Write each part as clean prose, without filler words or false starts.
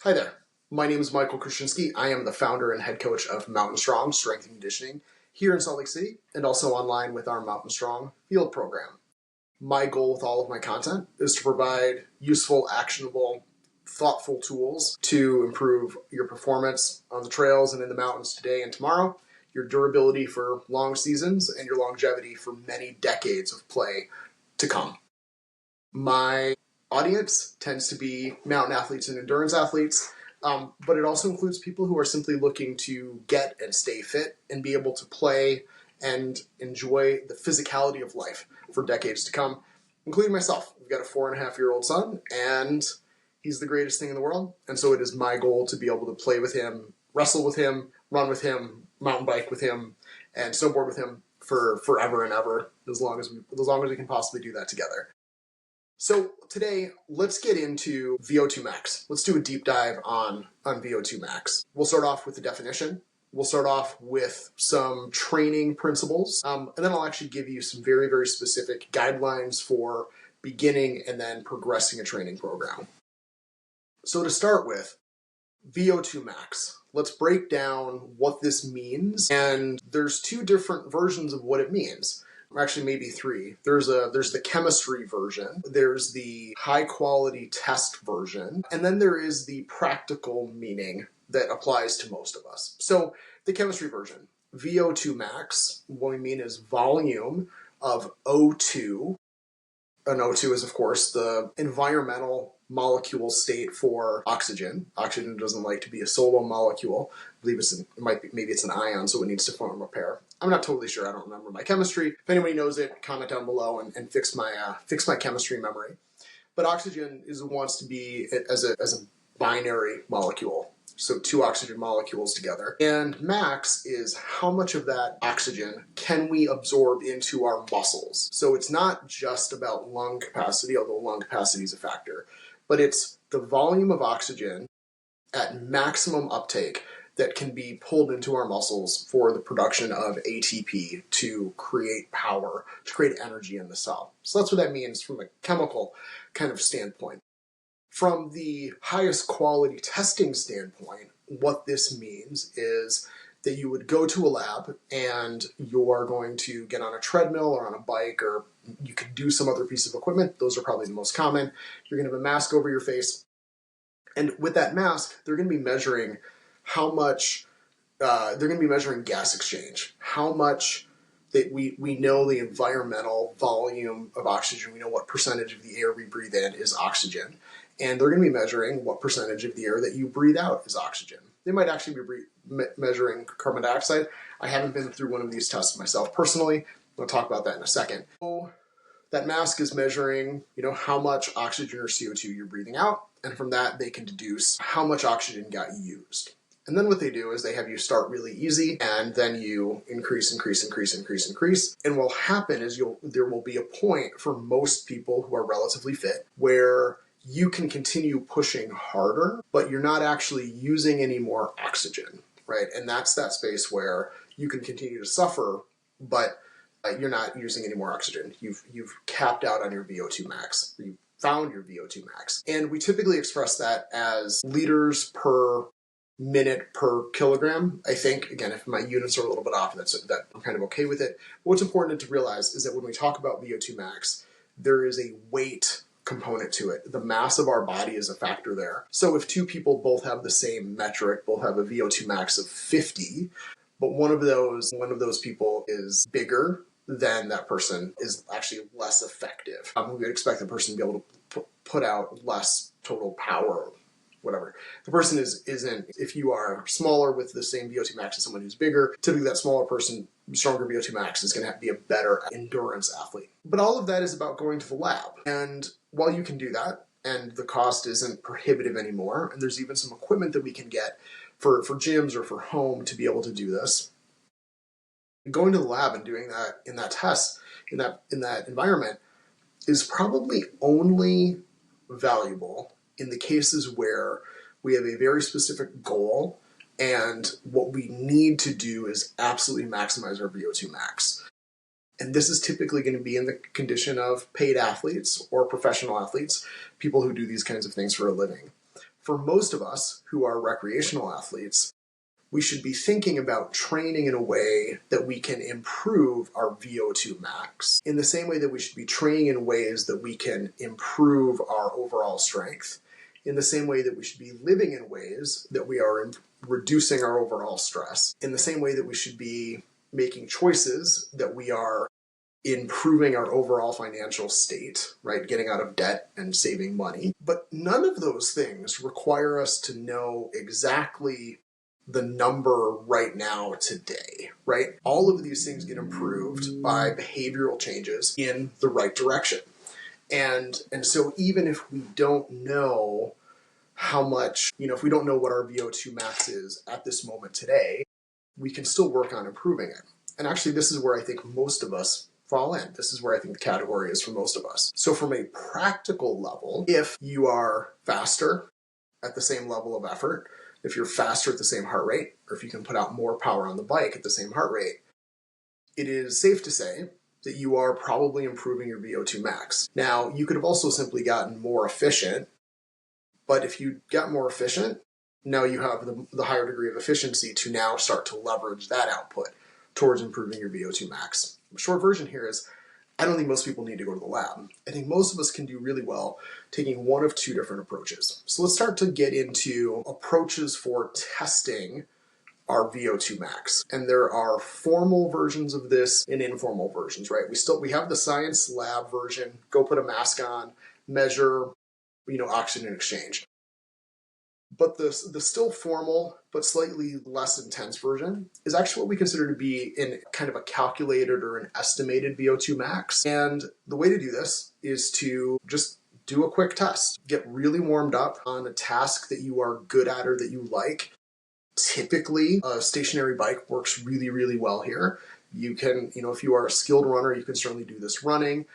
Hi there. My name is Michael Krushinsky. I am the founder and head coach of Mountain Strong Strength and Conditioning here in Salt Lake City and also online with our Mountain Strong Field program. My goal with all of my content is to provide useful, actionable, thoughtful tools to improve your performance on the trails and in the mountains today and tomorrow, your durability for long seasons, and your longevity for many decades of play to come. My audience tends to be mountain athletes and endurance athletes, but it also includes people who are simply looking to get and stay fit and be able to play and enjoy the physicality of life for decades to come, including myself. We've got a 4.5-year-old son, and he's the greatest thing in the world, and so it is my goal to be able to play with him, wrestle with him, run with him, mountain bike with him, and snowboard with him for forever and ever, as long as we can possibly do that together. So today, let's get into VO2Max. Let's do a deep dive on VO2Max. We'll start off with the definition. We'll start off with some training principles, and then I'll actually give you some very, very specific guidelines for beginning and then progressing a training program. So to start with, VO2Max. Let's break down what this means, and there's two different versions of what it means. Actually, maybe three. There's the chemistry version, there's the high quality test version, and then there is the practical meaning that applies to most of us. So the chemistry version, VO2 max, what we mean is volume of O2. And O2 is, of course, the environmental molecule state for oxygen. Oxygen doesn't like to be a solo molecule. I believe maybe it's an ion, so it needs to form a pair. I'm not totally sure. I don't remember my chemistry. If anybody knows it, comment down below and fix my chemistry memory. But oxygen wants to be as a binary molecule. So two oxygen molecules together. And max is how much of that oxygen can we absorb into our muscles. So it's not just about lung capacity, although lung capacity is a factor, but it's the volume of oxygen at maximum uptake that can be pulled into our muscles for the production of ATP to create power, to create energy in the cell. So that's what that means from a chemical kind of standpoint. From the highest quality testing standpoint, what this means is that you would go to a lab and you're going to get on a treadmill or on a bike, or you could do some other piece of equipment. Those are probably the most common. You're going to have a mask over your face. And with that mask, they're going to be measuring how much, they're going to be measuring gas exchange, how much that we know the environmental volume of oxygen. We know what percentage of the air we breathe in is oxygen. And they're going to be measuring what percentage of the air that you breathe out is oxygen. They might actually be measuring carbon dioxide. I haven't been through one of these tests myself personally. We'll talk about that in a second. So that mask is measuring, how much oxygen or CO2 you're breathing out. And from that, they can deduce how much oxygen got used. And then what they do is they have you start really easy, and then you increase. And what will happen is there will be a point for most people who are relatively fit where you can continue pushing harder, but you're not actually using any more oxygen, right? And that's that space where you can continue to suffer, but you're not using any more oxygen. You've capped out on your VO2 max. You found your VO2 max. And we typically express that as liters per minute per kilogram. I think, again, if my units are a little bit off, that I'm kind of okay with it. But what's important to realize is that when we talk about VO2 max, there is a weight component to it. The mass of our body is a factor there. So if two people both have the same metric, both have a VO2 max of 50, but one of those people is bigger, then that person is actually less effective. We would expect the person to be able to put out less total power, whatever. The person isn't, if you are smaller with the same VO2 max as someone who's bigger, typically that smaller person, stronger VO2 max, is going to be a better endurance athlete. But all of that is about going to the lab. And while you can do that, and the cost isn't prohibitive anymore, and there's even some equipment that we can get for gyms or for home to be able to do this, going to the lab and doing that in that test, in that environment, is probably only valuable in the cases where we have a very specific goal and what we need to do is absolutely maximize our VO2 max. And this is typically going to be in the condition of paid athletes or professional athletes, people who do these kinds of things for a living. for most of us who are recreational athletes, we should be thinking about training in a way that we can improve our VO2 max, in the same way that we should be training in ways that we can improve our overall strength, in the same way that we should be living in ways that we are reducing our overall stress, in the same way that we should be making choices that we are improving our overall financial state, right? Getting out of debt and saving money. But none of those things require us to know exactly the number right now today, right? All of these things get improved by behavioral changes in the right direction. And so even if we don't know how much, if we don't know what our VO2 max is at this moment today, we can still work on improving it. And actually, this is where I think most of us fall in. This is where I think the category is for most of us. So from a practical level, if you are faster at the same level of effort, if you're faster at the same heart rate, or if you can put out more power on the bike at the same heart rate, it is safe to say that you are probably improving your VO2 max. Now, you could have also simply gotten more efficient, but if you got more efficient, now you have the higher degree of efficiency to now start to leverage that output towards improving your VO2 max. The short version here is, I don't think most people need to go to the lab. I think most of us can do really well taking one of two different approaches. So let's start to get into approaches for testing our VO2 max. And there are formal versions of this and informal versions, right? We have the science lab version, go put a mask on, measure, oxygen exchange. But the still formal, but slightly less intense version is actually what we consider to be in kind of a calculated or an estimated VO2 max. And the way to do this is to just do a quick test. Get really warmed up on a task that you are good at or that you like. Typically, a stationary bike works really, really well here. You can, if you are a skilled runner, you can certainly do this running.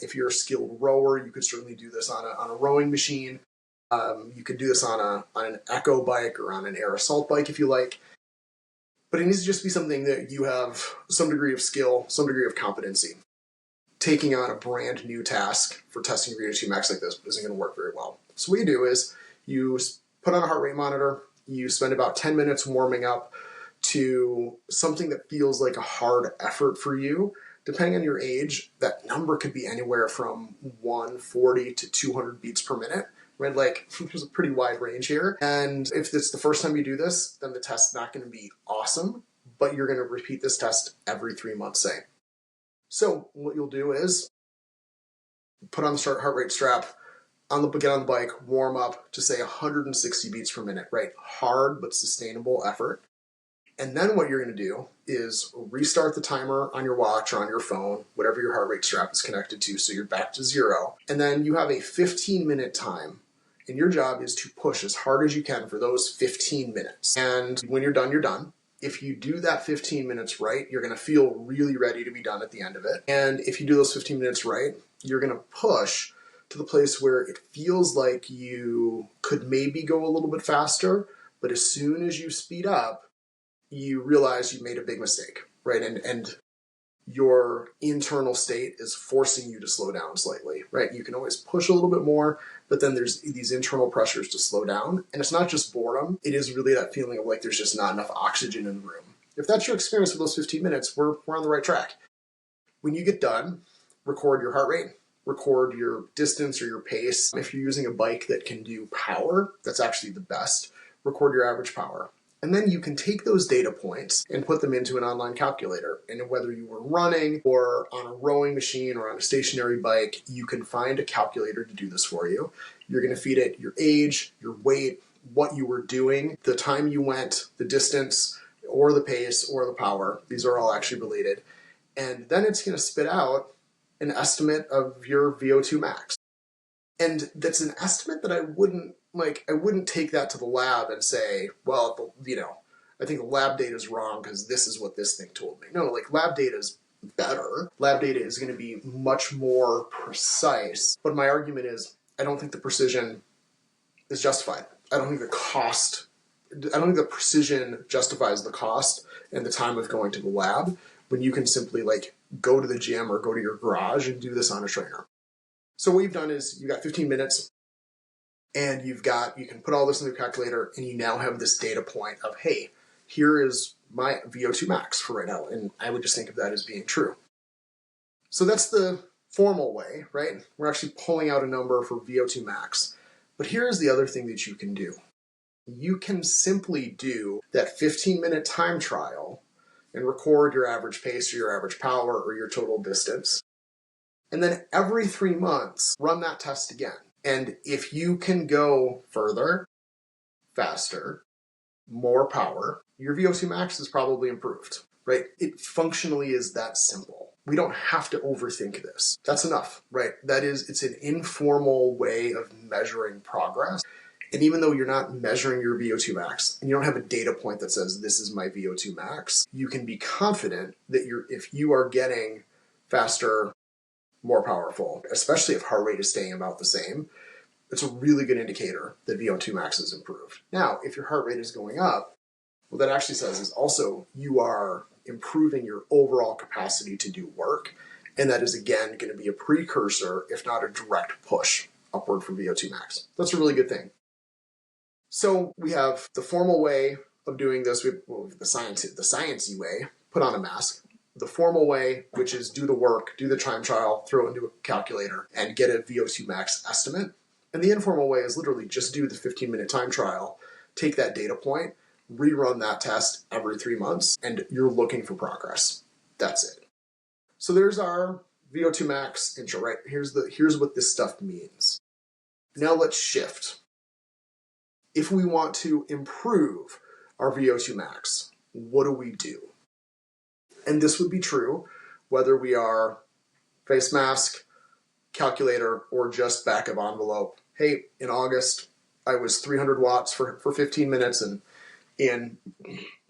If you're a skilled rower, you could certainly do this on a rowing machine. You could do this on an echo bike or on an air assault bike if you like. But it needs to just be something that you have some degree of skill, some degree of competency. Taking on a brand new task for testing your VO2 max like this isn't going to work very well. So what you do is you put on a heart rate monitor, you spend about 10 minutes warming up to something that feels like a hard effort for you. Depending on your age, that number could be anywhere from 140 to 200 beats per minute. Right, there's a pretty wide range here. And if it's the first time you do this, then the test's not going to be awesome, but you're going to repeat this test every 3 months, say. So what you'll do is put on the heart rate strap, get on the bike, warm up to say 160 beats per minute, right? Hard but sustainable effort. And then what you're going to do is restart the timer on your watch or on your phone, whatever your heart rate strap is connected to, so you're back to zero. And then you have a 15-minute time. And your job is to push as hard as you can for those 15 minutes. And when you're done, you're done. If you do that 15 minutes right, you're going to feel really ready to be done at the end of it. And if you do those 15 minutes right, you're going to push to the place where it feels like you could maybe go a little bit faster, but as soon as you speed up, you realize you made a big mistake, right? And your internal state is forcing you to slow down slightly, right? You can always push a little bit more, but then there's these internal pressures to slow down. And it's not just boredom. It is really that feeling of like there's just not enough oxygen in the room. If that's your experience for those 15 minutes, we're on the right track. When you get done, record your heart rate, record your distance or your pace. If you're using a bike that can do power, that's actually the best. Record your average power. And then you can take those data points and put them into an online calculator. And whether you were running or on a rowing machine or on a stationary bike, you can find a calculator to do this for you. You're going to feed it your age, your weight, what you were doing, the time you went, the distance, or the pace, or the power. These are all actually related. And then it's going to spit out an estimate of your VO2 max. And that's an estimate that I wouldn't take that to the lab and say, well, I think the lab data is wrong because this is what this thing told me. No, lab data is better. Lab data is going to be much more precise. But my argument is, I don't think the precision is justified. I don't think the precision justifies the cost and the time of going to the lab when you can simply go to the gym or go to your garage and do this on a trainer. So what you've done is you got 15 minutes. And you can put all this in the calculator, and you now have this data point of, hey, here is my VO2 max for right now. And I would just think of that as being true. So that's the formal way, right? We're actually pulling out a number for VO2 max. But here's the other thing that you can do. You can simply do that 15-minute time trial and record your average pace or your average power or your total distance. And then every 3 months, run that test again. And if you can go further, faster, more power, your VO2 max is probably improved, right? It functionally is that simple. We don't have to overthink this. That's enough, right? It's an informal way of measuring progress. And even though you're not measuring your VO2 max and you don't have a data point that says this is my VO2 max, you can be confident that if you are getting faster, more powerful, especially if heart rate is staying about the same, it's a really good indicator that VO2 max is improved. Now, if your heart rate is going up, what that actually says is also you are improving your overall capacity to do work. And that is, again, going to be a precursor, if not a direct push upward for VO2 max. That's a really good thing. So we have the formal way of doing this, the sciencey way, put on a mask. The formal way, which is do the work, do the time trial, throw it into a calculator, and get a VO2 max estimate. And the informal way is literally just do the 15-minute time trial, take that data point, rerun that test every 3 months, and you're looking for progress. That's it. So there's our VO2 max intro, right? Here's what this stuff means. Now let's shift. If we want to improve our VO2 max, what do we do? And this would be true whether we are face mask, calculator, or just back of envelope. Hey, in August, I was 300 watts for 15 minutes, and in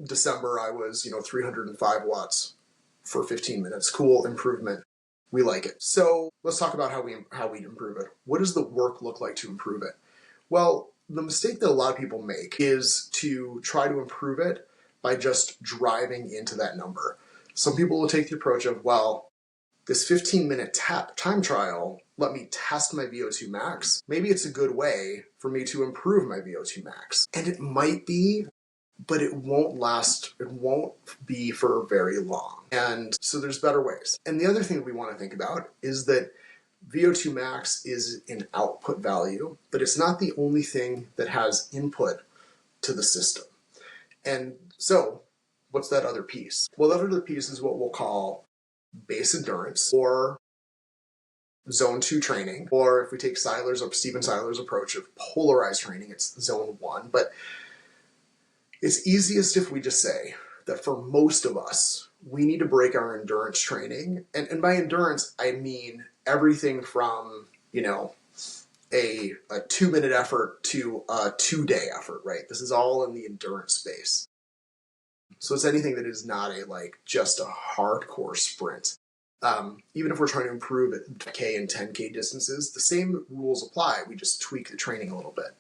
December, I was 305 watts for 15 minutes. Cool improvement. We like it. So let's talk about how we improve it. What does the work look like to improve it? Well, the mistake that a lot of people make is to try to improve it by just driving into that number. Some people will take the approach of, well, this 15-minute time trial, let me test my VO2 max. Maybe it's a good way for me to improve my VO2 max. And it might be, but it won't last. It won't be for very long. And so there's better ways. And the other thing that we want to think about is that VO2 max is an output value, but it's not the only thing that has input to the system. And so what's that other piece? Well, that other piece is what we'll call base endurance, or zone 2 training, or if we take Steven Seiler's approach of polarized training, it's zone 1. But it's easiest if we just say that for most of us, we need to break our endurance training. And by endurance, I mean everything from, a 2-minute effort to a 2-day effort, right? This is all in the endurance space. So it's anything that is not just a hardcore sprint. Even if we're trying to improve at 5K and 10K distances, the same rules apply. We just tweak the training a little bit.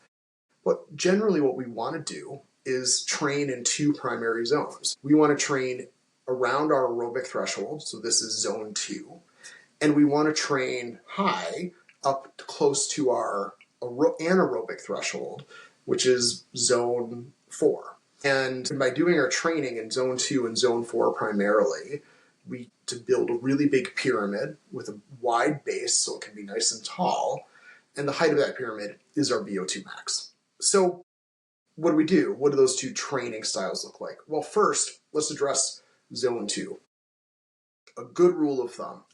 But generally what we want to do is train in 2 primary zones. We want to train around our aerobic threshold, so this is zone 2, and we want to train high up close to our anaerobic threshold, which is zone 4. And by doing our training in zone 2 and zone 4 primarily, to build a really big pyramid with a wide base so it can be nice and tall, and the height of that pyramid is our VO2 max. So what do we do? What do those 2 training styles look like? Well, first, let's address zone 2. A good rule of thumb,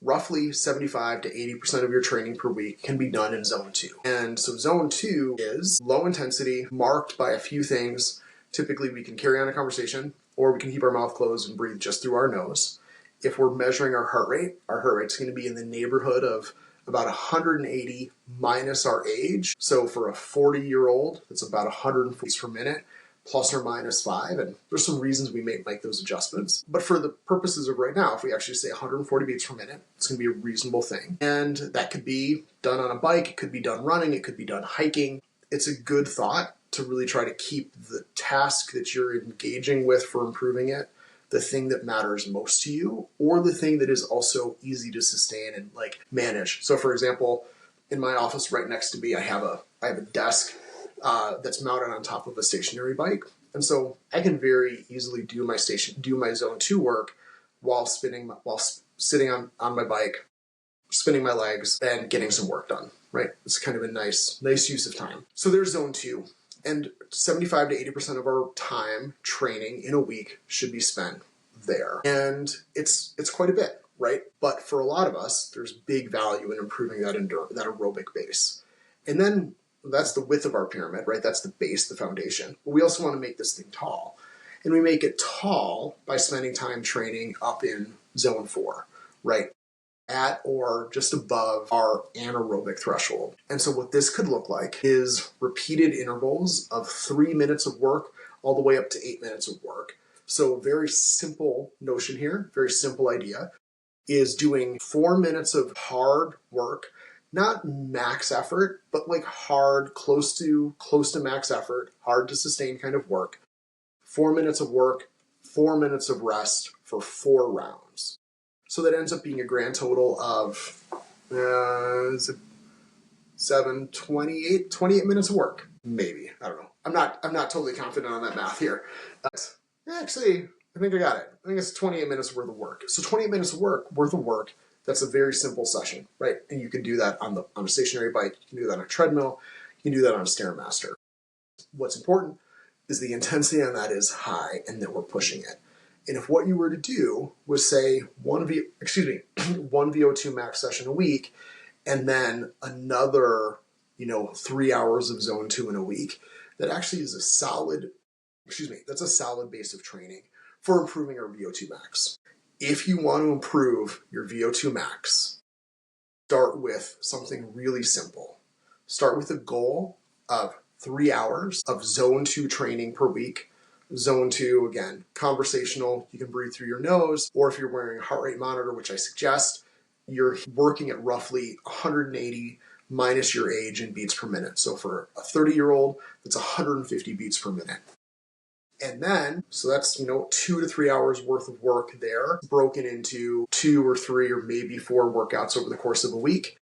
roughly 75 to 80% of your training per week can be done in zone 2. And so zone 2 is low intensity, marked by a few things. Typically, we can carry on a conversation, or we can keep our mouth closed and breathe just through our nose. If we're measuring our heart rate's going to be in the neighborhood of about 180 minus our age. So for a 40-year-old, it's about 140 beats per minute, plus or minus 5. And there's some reasons we may make those adjustments. But for the purposes of right now, if we actually say 140 beats per minute, it's going to be a reasonable thing. And that could be done on a bike, it could be done running, it could be done hiking. It's a good thought to really try to keep the task that you're engaging with for improving it the thing that matters most to you, or the thing that is also easy to sustain and manage. So for example, in my office right next to me, I have a I have a desk that's mounted on top of a stationary bike. And so I can very easily do my zone 2 work while sitting on my bike, spinning my legs, and getting some work done, right? It's kind of a nice use of time. So there's zone 2. And 75 to 80% of our time training in a week should be spent there. And it's quite a bit, right? But for a lot of us, there's big value in improving that aerobic base. And then that's the width of our pyramid, right? That's the base, the foundation. But we also want to make this thing tall. And we make it tall by spending time training up in zone 4, right? At or just above our anaerobic threshold. And so what this could look like is repeated intervals of 3 minutes of work all the way up to 8 minutes of work. So very simple notion here, very simple idea, is doing 4 minutes of hard work, not max effort, but like hard, close to max effort, hard to sustain kind of work. 4 minutes of work, 4 minutes of rest for 4 rounds. So that ends up being a grand total of 28 minutes of work, maybe. I don't know. I'm not totally confident on that math here. Actually, I think I got it. I think it's 28 minutes worth of work. So 28 minutes worth of work. That's a very simple session, right? And you can do that on a stationary bike. You can do that on a treadmill. You can do that on a Stairmaster. What's important is the intensity on that is high, and that we're pushing it. And if what you were to do was say one VO2 max session a week, and then another, 3 hours of zone 2 in a week, that actually is that's a solid base of training for improving our VO2 max. If you want to improve your VO2 max, start with something really simple. Start with a goal of 3 hours of zone 2 training per week. Zone 2, again, conversational, you can breathe through your nose, or if you're wearing a heart rate monitor, which I suggest, you're working at roughly 180 minus your age in beats per minute. So for a 30-year-old, that's 150 beats per minute. And then, so that's, 2 to 3 hours worth of work there, broken into 2 or 3 or maybe 4 workouts over the course of a week.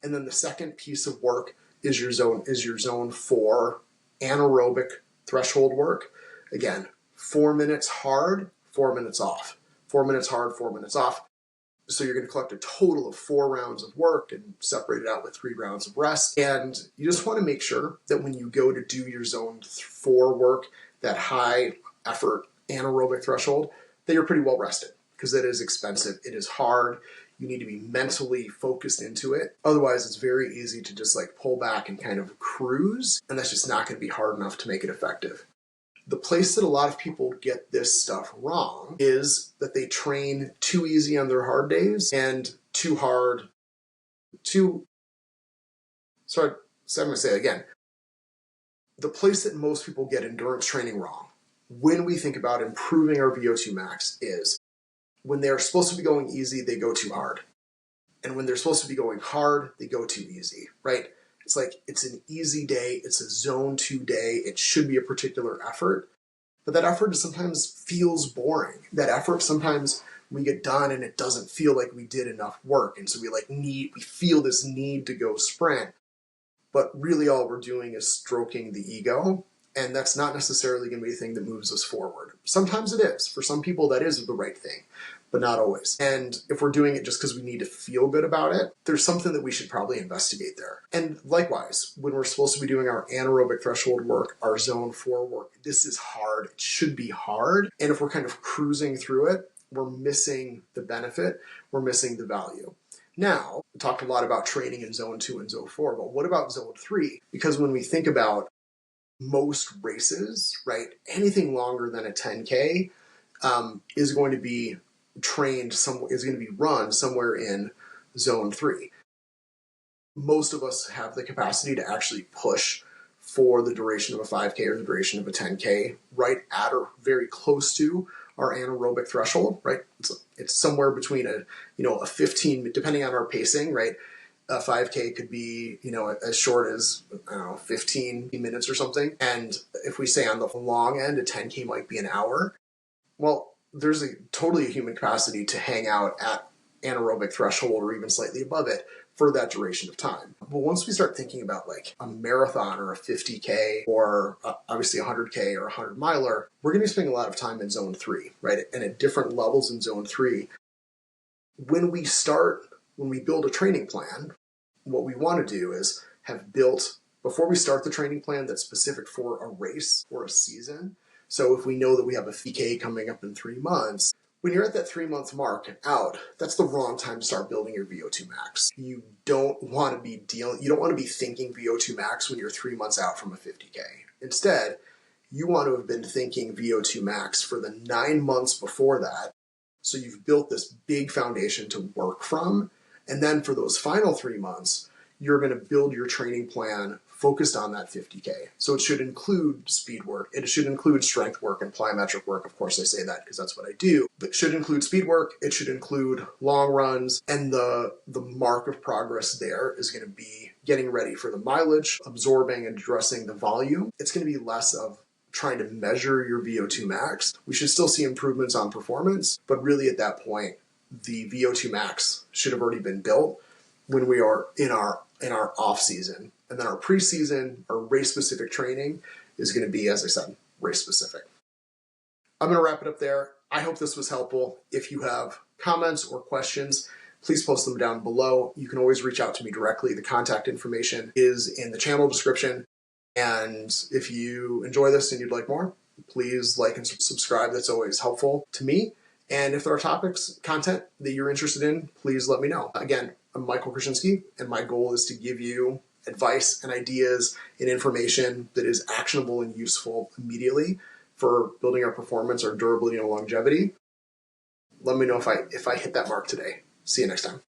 And then the second piece of work is your zone 4 anaerobic threshold work. Again, 4 minutes hard, 4 minutes off. 4 minutes hard, 4 minutes off. So you're going to collect a total of 4 rounds of work and separate it out with 3 rounds of rest. And you just want to make sure that when you go to do your zone 4 work, that high effort anaerobic threshold, that you're pretty well rested, because that is expensive. It is hard. You need to be mentally focused into it. Otherwise, it's very easy to just pull back and kind of cruise, and that's just not going to be hard enough to make it effective. The place that a lot of people get this stuff wrong is that they train too easy on their hard days and too hard, I'm going to say it again. The place that most people get endurance training wrong when we think about improving our VO2 max is when they're supposed to be going easy, they go too hard. And when they're supposed to be going hard, they go too easy, right? It's it's an easy day, it's a zone 2 day, it should be a particular effort, but that effort sometimes feels boring. That effort sometimes we get done and it doesn't feel like we did enough work, and so we feel this need to go sprint, but really all we're doing is stroking the ego, and that's not necessarily going to be the thing that moves us forward. Sometimes it is. For some people that is the right thing, but not always. And if we're doing it just because we need to feel good about it, there's something that we should probably investigate there. And likewise, when we're supposed to be doing our anaerobic threshold work, our zone 4 work, this is hard. It should be hard. And if we're kind of cruising through it, we're missing the benefit, we're missing the value. Now, we talked a lot about training in zone 2 and zone 4, but what about zone 3? Because when we think about most races, right, anything longer than a 10K is going to be run somewhere in zone 3. Most of us have the capacity to actually push for the duration of a 5K or the duration of a 10K right at or very close to our anaerobic threshold, right? It's somewhere between a 15, depending on our pacing, right? A 5K could be, as short as, 15 minutes or something. And if we say on the long end, a 10K might be an hour. Well, there's totally a human capacity to hang out at anaerobic threshold or even slightly above it for that duration of time. But once we start thinking about like a marathon or a 50K or obviously a 100K or a 100 miler, we're going to be spending a lot of time in zone 3, right? And at different levels in zone 3. When we build a training plan, what we want to do is have built, before we start the training plan that's specific for a race or a season. So if we know that we have a 50K coming up in 3 months, when you're at that 3-month mark and out, that's the wrong time to start building your VO2 max. You don't want to be thinking VO2 max when you're 3 months out from a 50K. Instead, you want to have been thinking VO2 max for the 9 months before that. So you've built this big foundation to work from. And then for those final 3 months, you're going to build your training plan focused on that 50K. So it should include speed work. It should include strength work and plyometric work. Of course, I say that because that's what I do. But it should include speed work. It should include long runs. And the mark of progress there is going to be getting ready for the mileage, absorbing and addressing the volume. It's going to be less of trying to measure your VO2 max. We should still see improvements on performance, but really at that point, the VO2 max should have already been built when we are in our off season. And then our preseason or race specific training is going to be, as I said, race specific. I'm going to wrap it up there. I hope this was helpful. If you have comments or questions, please post them down below. You can always reach out to me directly. The contact information is in the channel description. And if you enjoy this and you'd like more, please like and subscribe. That's always helpful to me. And if there are content that you're interested in, please let me know. Again, I'm Michael Krushinsky, and my goal is to give you advice and ideas and information that is actionable and useful immediately for building our performance, our durability, and longevity. Let me know if I hit that mark today. See you next time.